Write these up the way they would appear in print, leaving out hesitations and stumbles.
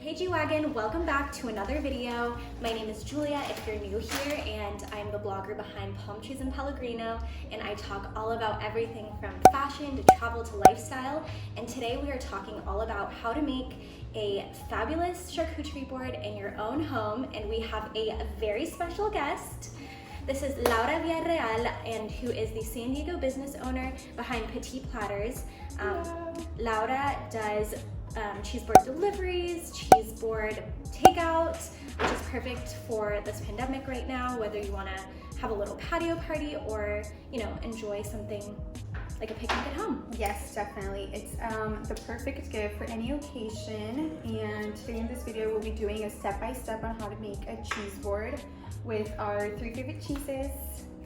Hey G-Wagon, welcome back to another video. My name is Julia if you're new here, and I'm the blogger behind Palm Trees and Pellegrino, and I talk all about everything from fashion to travel to lifestyle. And today we are talking all about how to make a fabulous charcuterie board in your own home, and we have a very special guest. This is Laura Villareal, and who is the San Diego business owner behind Petit Platters. Laura does cheese board deliveries, cheese board takeout, which is perfect for this pandemic right now, whether you want to have a little patio party or, you know, enjoy something like a picnic at home. Yes, definitely. It's the perfect gift for any occasion. And today in this video, we'll be doing a step-by-step on how to make a cheese board with our 3 favorite cheeses.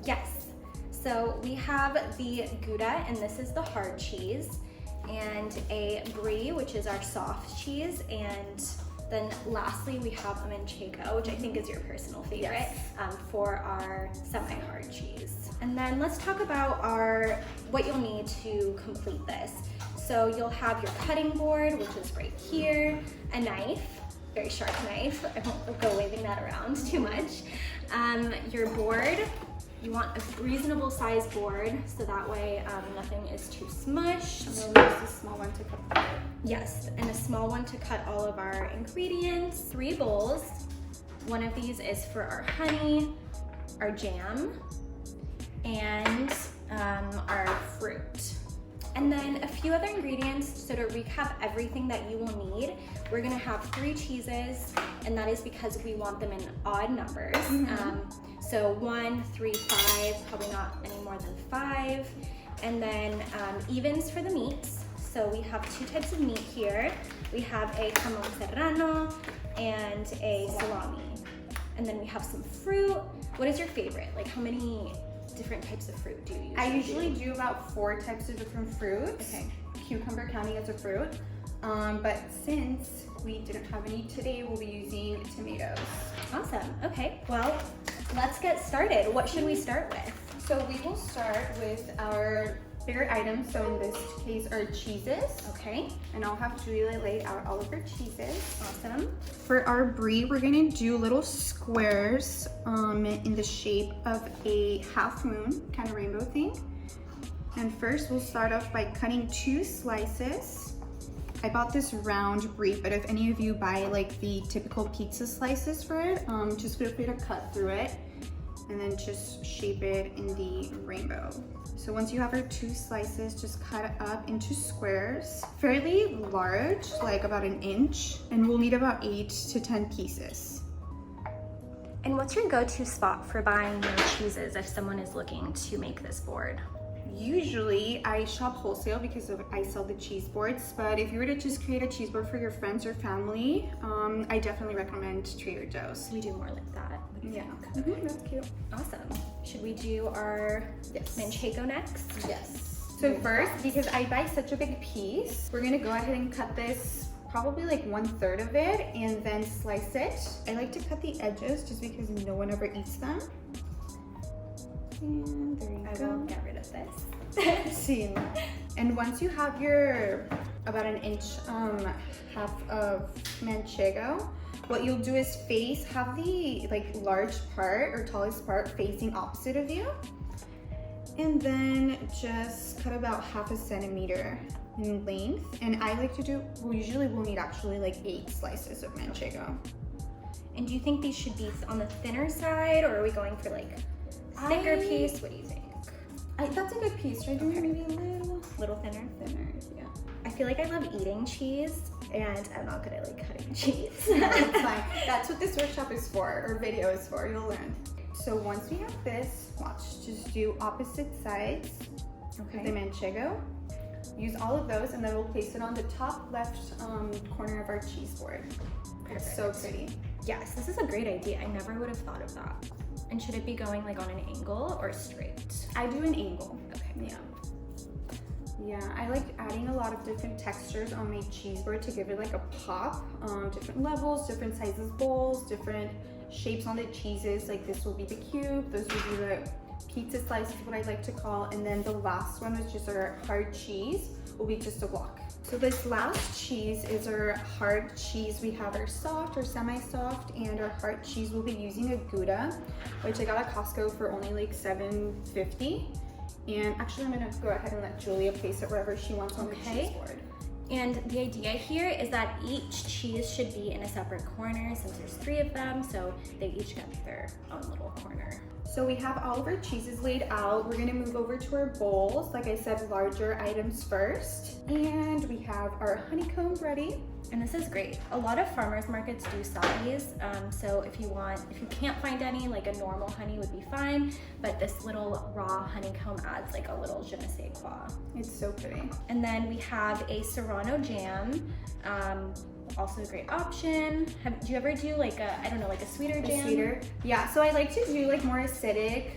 Yes. So we have the Gouda, and this is the hard cheese, and a Brie, which is our soft cheese, and then lastly we have a manchego, which I think is your personal favorite, for our semi-hard cheese. And then let's talk about what you'll need to complete this. So you'll have your cutting board, which is right here, a knife, very sharp knife. I won't go waving that around too much. Your board. You want a reasonable size board, so that way nothing is too smushed. And we'll use a small one to cut the Yes, and a small one to cut all of our ingredients. 3 bowls. One of these is for our honey, our jam, and our fruit. And then a few other ingredients. So to recap everything that you will need, we're gonna have 3 cheeses, and that is because we want them in odd numbers. So 1, 3, 5, probably not any more than 5. And then evens for the meats. So we have 2 types of meat here. We have a jamon serrano and a salami. And then we have some fruit. What is your favorite? Like, how many different types of fruit do you usually I usually do about 4 types of different fruits. Okay. Cucumber counting as a fruit. But since we didn't have any today, we'll be using tomatoes. Awesome. Okay, well, let's get started. What should we start with? So we will start with our bigger items. So in this case, our cheeses. Okay. And I'll have Julia lay out all of her cheeses. Awesome. For our brie, we're gonna do little squares in the shape of a half moon, kind of rainbow thing. And first we'll start off by cutting 2 slices. I bought this round brie, but if any of you buy like the typical pizza slices for it, just feel free to cut through it and then just shape it in the rainbow. So once you have our 2 slices, just cut it up into squares, fairly large, like about 1 inch, and we'll need about 8 to 10 pieces. And what's your go-to spot for buying your cheeses if someone is looking to make this board? Usually I shop wholesale because I sell the cheese boards, but if you were to just create a cheese board for your friends or family, I definitely recommend Trader Joe's. We do more like that. Yeah. Okay. That's cute. Awesome. Should we do our manchego next? Yes. So first, because I buy such a big piece, we're gonna go ahead and cut this probably like 1/3 of it and then slice it. I like to cut the edges just because no one ever eats them. And there you go. I will get rid of this. See. And once you have your about 1 inch half of manchego, what you'll do is have the like large part or tallest part facing opposite of you, and then just cut about 1/2 centimeter in length. And I like to do, usually we'll need actually like 8 slices of manchego. And do you think these should be on the thinner side, or are we going for like thicker piece? What do you think? That's a good piece, right? Okay. Maybe a little thinner? Thinner, yeah. I feel like I love eating cheese, and I'm not good at like cutting cheese. No, it's fine. That's what this workshop is for, or video is for, you'll learn. So once we have this, watch, just do opposite sides of the manchego. Use all of those, and then we'll place it on the top left corner of our cheese board. Perfect. It's so pretty. Yes, this is a great idea. I never would have thought of that. And should it be going like on an angle or straight? I do an angle. Okay. Yeah. Yeah, I like adding a lot of different textures on my cheese board to give it like a pop. Different levels, different sizes bowls, different shapes on the cheeses. Like this will be the cube, those will be the pizza slices, what I like to call. And then the last one, which is our hard cheese, will be just a block. So this last cheese is our hard cheese. We have our soft or semi-soft, and our hard cheese we'll be using a Gouda, which I got at Costco for only like $7.50. And actually I'm gonna go ahead and let Julia place it wherever she wants on the cheese board. And the idea here is that each cheese should be in a separate corner since there's 3 of them, so they each get their own little corner. So we have all of our cheeses laid out. We're gonna move over to our bowls. Like I said, larger items first. And we have our honeycomb ready. And this is great. A lot of farmers markets do sell these, so if you can't find any, like a normal honey would be fine, but this little raw honeycomb adds like a little je ne sais quoi. It's so pretty. And then we have a Serrano jam, also a great option. Do you ever do like a, I don't know, like a sweeter jam? Sweeter? Yeah, so I like to do like more acidic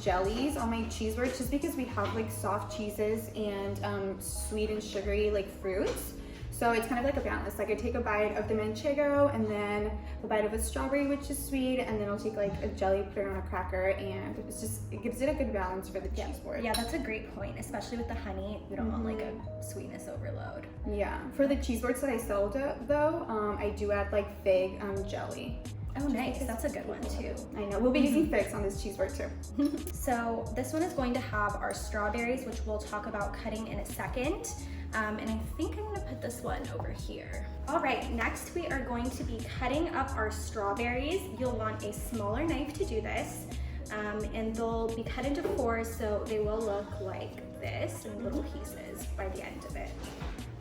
jellies on my cheese board just because we have like soft cheeses and sweet and sugary like fruits. So it's kind of like a balance. Like I take a bite of the manchego and then a bite of a strawberry, which is sweet, and then I'll take like a jelly, put it on a cracker, and it gives it a good balance for the cheese board. Yeah, that's a great point, especially with the honey. You don't want like a sweetness overload. Yeah, for the cheese boards that I sell though, I do add like fig jelly. Oh, nice. That's a good one too. I know. We'll be using figs on this cheese board too. So this one is going to have our strawberries, which we'll talk about cutting in a second. And I think I'm gonna put this one over here. All right, next we are going to be cutting up our strawberries. You'll want a smaller knife to do this. And they'll be cut into 4, so they will look like this in little pieces by the end of it.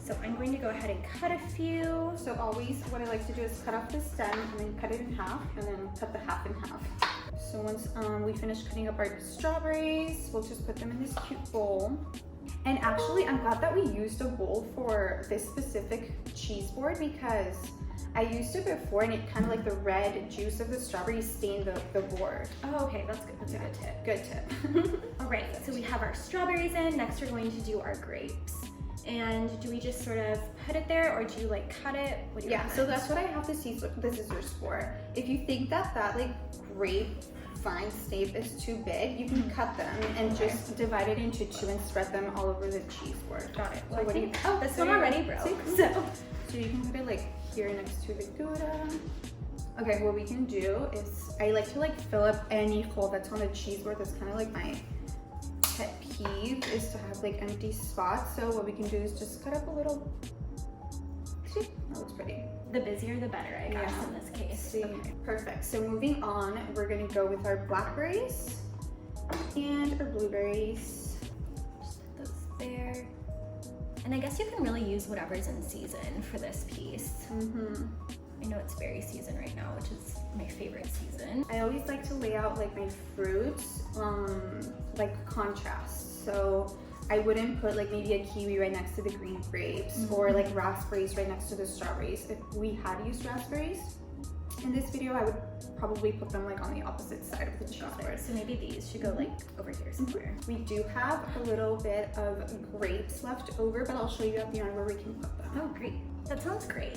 So I'm going to go ahead and cut a few. So always what I like to do is cut off the stem and then cut it in half and then cut the half in half. So once we finish cutting up our strawberries, we'll just put them in this cute bowl. And actually, I'm glad that we used a bowl for this specific cheese board because I used it before and it kind of like the red juice of the strawberry stained the board. Oh, okay, that's good. That's a good tip. Good tip. All right, so we have our strawberries in. Next, we're going to do our grapes. And do we just sort of put it there, or do you like cut it? What do you recommend? So that's what I have the scissors for. If you think that like grape fine snape is too big, you can cut them and just divide it into 2 and spread them all over the cheese board. Got it. So Well, what do you? oh, this one already broke. So you can put it like here next to the Gouda. Okay, what we can do is I like to like fill up any hole that's on the cheese board. That's kind of like my pet peeve, is to have like empty spots. So what we can do is just cut up a little. See, that looks pretty. The busier the better, I guess, in this case. See, Okay. perfect. So moving on, we're gonna go with our blackberries and our blueberries. Just put those there. And I guess you can really use whatever's in season for this piece. I know it's berry season right now, which is my favorite season. I always like to lay out like my fruits, like contrast. So I wouldn't put like maybe a kiwi right next to the green grapes or like raspberries right next to the strawberries. If we had used raspberries in this video, I would probably put them like on the opposite side of the cheese board. So maybe these should go like over here somewhere. We do have a little bit of grapes left over, but I'll show you at the end where we can put them. Oh, great. That sounds great.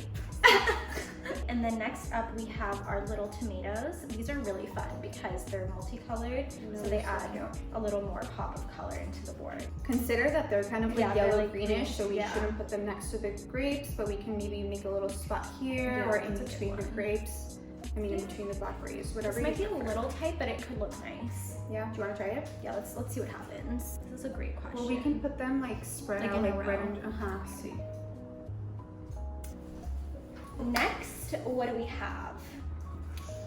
And then next up we have our little tomatoes. These are really fun because they're multicolored, so they add a little more pop of color into the board. Consider that they're kind of like yellow like greenish, so we shouldn't put them next to the grapes, but we can maybe make a little spot here or in between the grapes. I mean, in between the blackberries, whatever. This might be a little tight, but it could look nice. Yeah, do you want to try it? Yeah, let's see what happens. This is a great question. Well, we can put them like spread Like out in a like right row. See. Next, what do we have?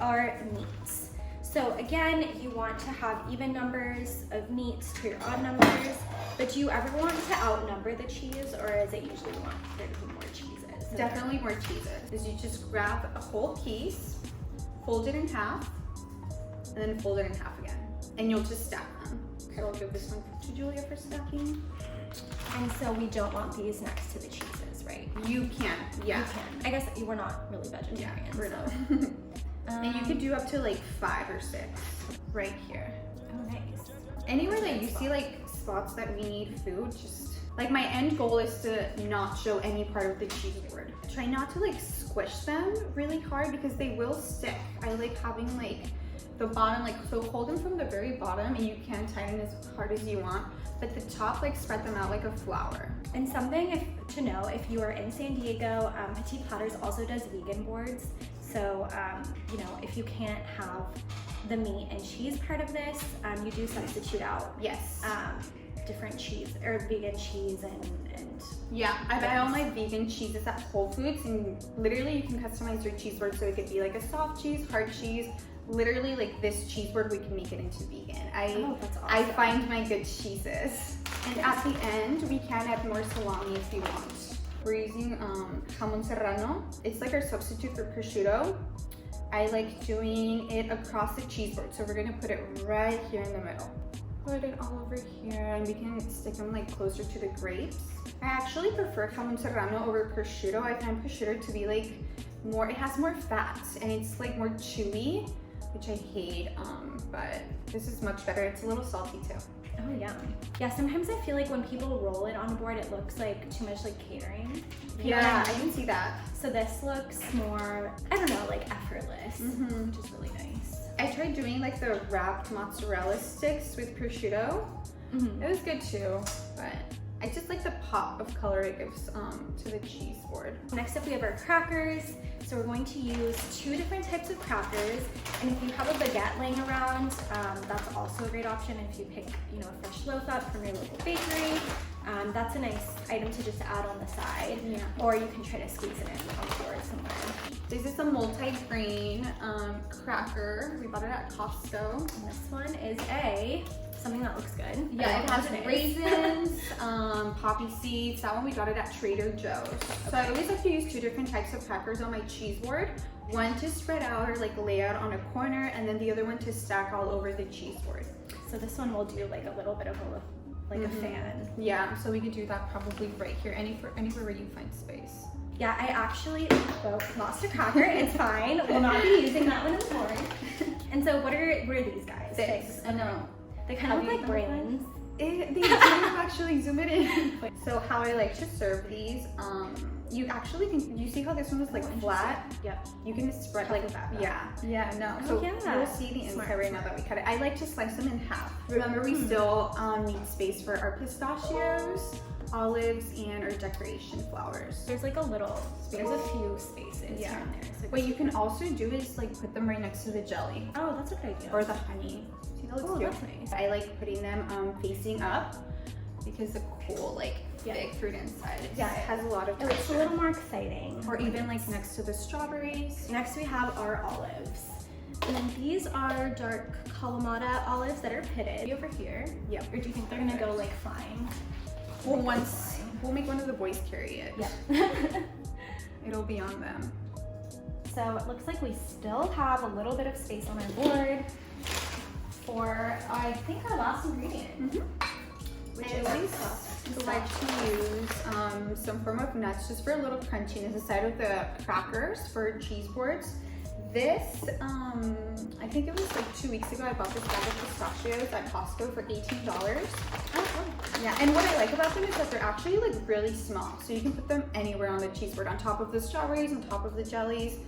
Our meats. So again, you want to have even numbers of meats to your odd numbers, but do you ever want to outnumber the cheese, or is it usually want there to be more cheeses? So Definitely more cheeses. Is you just grab a whole piece, fold it in half, and then fold it in half again. And you'll just stack them. Okay, I'll give this one to Julia for stacking. And so we don't want these next to the cheeses, right? You can, yeah. You can. I guess we're not really vegetarian. Yeah, we're so. not. And you could do up to like 5 or 6 right here. Oh, nice. Anywhere that you see like spots that we need food, just like my end goal is to not show any part of the cheese board. Try not to like squish them really hard because they will stick. I like having like the bottom, like, so hold them from the very bottom and you can tighten as hard as you want, but the top, like spread them out like a flower. And something to know, if you are in San Diego, Petit Platters also does vegan boards. So, you know, if you can't have the meat and cheese part of this, you do substitute out Yes. different cheese or vegan cheese and yeah, I buy all my vegan cheeses at Whole Foods, and literally you can customize your cheese board so it could be like a soft cheese, hard cheese. Literally, like this cheese board, we can make it into vegan. Oh, that's awesome. I find my good cheeses. And at the end, we can add more salami if you want. We're using jamon serrano. It's like our substitute for prosciutto. I like doing it across the cheese board, so we're gonna put it right here in the middle. Put it all over here, and we can stick them like closer to the grapes. I actually prefer jamon serrano over prosciutto. I find prosciutto to be like more, it has more fat and it's like more chewy, which I hate, but this is much better. It's a little salty too. Oh yeah. Yeah, sometimes I feel like when people roll it on a board, it looks like too much like catering. You know what Yeah, I I mean? can see that. So this looks more, I don't know, like effortless, Mhm. which is really nice. I tried doing like the wrapped mozzarella sticks with prosciutto. It was good too, but I just like the pop of color it gives to the cheese board. Next up we have our crackers. So we're going to use 2 different types of crackers. And if you have a baguette laying around, that's also a great option. If you pick, you know, a fresh loaf up from your local bakery, that's a nice item to just add on the side. Yeah. Or you can try to squeeze it in on the board somewhere. This is a multi-grain cracker. We bought it at Costco. And this one is something that looks good. Yeah, it has It is. raisins, poppy seeds. That one we got it at Trader Joe's. So I always like to use 2 different types of crackers on my cheese board. One to spread out or like lay out on a corner, and then the other one to stack all over the cheese board. So this one will do like a little bit of a fan. Yeah, so we could do that probably right here, anywhere where you find space. Yeah, I actually lost a cracker. It's fine. We'll not be using that one anymore. And so what are these guys? Figs. I know. They kind of look like brains. They do actually zoom it in. So how I like to serve these, you actually can, you see how this one was like flat? Yep. You can spread Cut like the back up. Yeah, no. Oh, So yeah. you'll see the inside right now that we cut it. I like to slice them in half. Remember, we still need space for our pistachios, olives, and our decoration flowers. There's like there's a few spaces here and there. So What you can also do is like put them right next to the jelly oh, that's a good idea. or the honey. See, that looks Oh, cute. that's nice. I like putting them facing up because the cool big fruit inside. It has a lot of It looks a texture. little more exciting. Or even like next to the strawberries. Next we have our olives. And then these are dark Kalamata olives that are pitted. Over here. Yep. Or do you think they're gonna go like flying? Well, we'll make one of the boys carry it. Yeah. It'll be on them. So it looks like we still have a little bit of space on our board for, I think, our last ingredient. Which is always like to use some form of nuts just for a little crunchiness inside of the crackers for cheese boards. This, I think it was like 2 weeks ago, I bought this bag of pistachios at Costco for $18. Oh, Yeah, and what I like about them is that they're actually like really small. So you can put them anywhere on the cheese board, on top of the strawberries, on top of the jellies,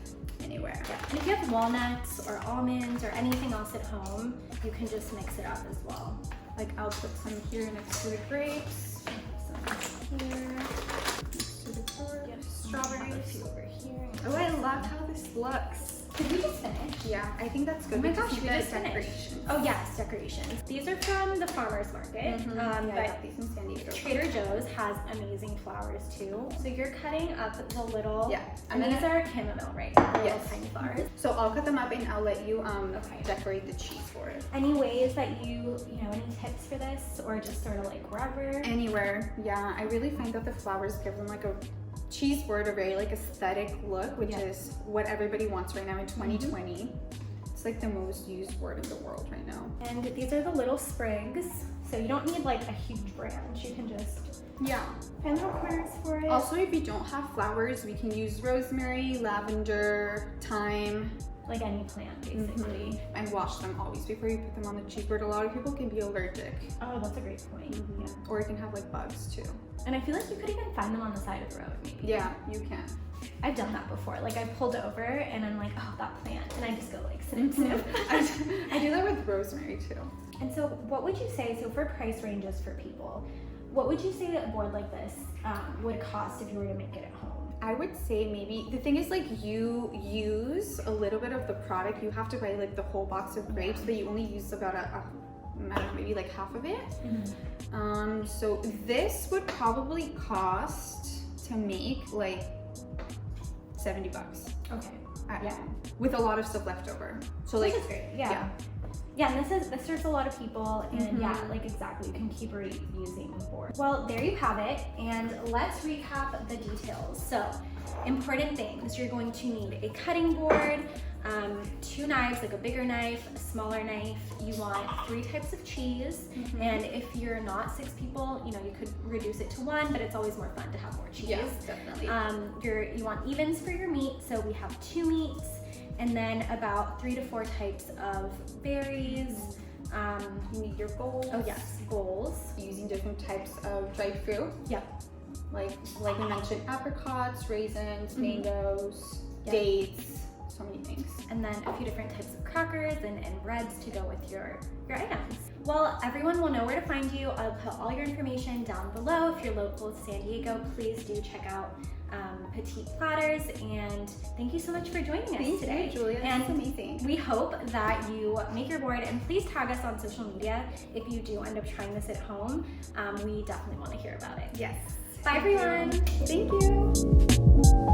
anywhere. yeah. And if you have walnuts or almonds or anything else at home, you can just mix it up as well. Like I'll put some here next to the grapes, some here next to the strawberries. Over here. Oh, I love how this looks. Did we just finish? Yeah, I think that's good. Oh my We just gosh, need we the just finished. decorations. Oh yes, decorations. These are from the farmer's market, Yeah, I but got these in San Diego. Trader Joe's has amazing flowers too. So you're cutting up the little, Yeah, and these are chamomile, right? The little Yes. tiny flowers. So I'll cut them up and I'll let you Okay. decorate the cheese board. Any ways that you know, any tips for this, or just sort of like wherever? Anywhere, yeah. I really find that the flowers give them like a cheese board, a very like aesthetic look, which is what everybody wants right now in 2020. It's like the most used word in the world right now. And these are the little sprigs, so you don't need like a huge branch. You can just Yeah. find little corners for it. Also, if you don't have flowers, we can use rosemary, lavender, thyme, like any plant, basically. and wash them always before you put them on the cheese board. A lot of people can be allergic. Oh, that's a great point. Yeah. Or it can have like bugs too. And I feel like you could even find them on the side of the road, maybe. Yeah, you can. I've done that before. Like I pulled over and I'm like, oh, that plant, and I just go like snip, snip. I do that with rosemary too. And so, what would you say? So for price ranges for people, What would you say that a board like this would cost if you were to make it at home? I would say maybe, the thing is like you use a little bit of the product. You have to buy like the whole box of grapes, but you only use about I don't know, maybe like half of it. So this would probably cost to make like 70 bucks. Okay. Yeah. With a lot of stuff left over. So like, this is great. Yeah. Yeah, and this serves a lot of people, and yeah, like exactly, you can keep reusing the board. Well, there you have it, and let's recap the details. So, important things, you're going to need a cutting board, 2 knives, like a bigger knife, a smaller knife. You want 3 types of cheese, and if you're not 6 people, you know, you could reduce it to 1, but it's always more fun to have more cheese. yes, definitely. You want evens for your meat, so we have 2 meats, and then about 3 to 4 types of berries. You need your bowls. Oh yes, bowls. Using different types of dried fruit. Yep. Like we mentioned, apricots, raisins, mangoes, dates, so many things. And then a few different types of crackers and breads to go with your items. Well, everyone will know where to find you. I'll put all your information down below. If you're local to San Diego, please do check out Petit Platters, and thank you so much for joining us today. Thank you, Julia. And that's amazing. we hope that you make your board, and please tag us on social media if you do end up trying this at home. We definitely want to hear about it. Yes. Bye everyone. Thank you.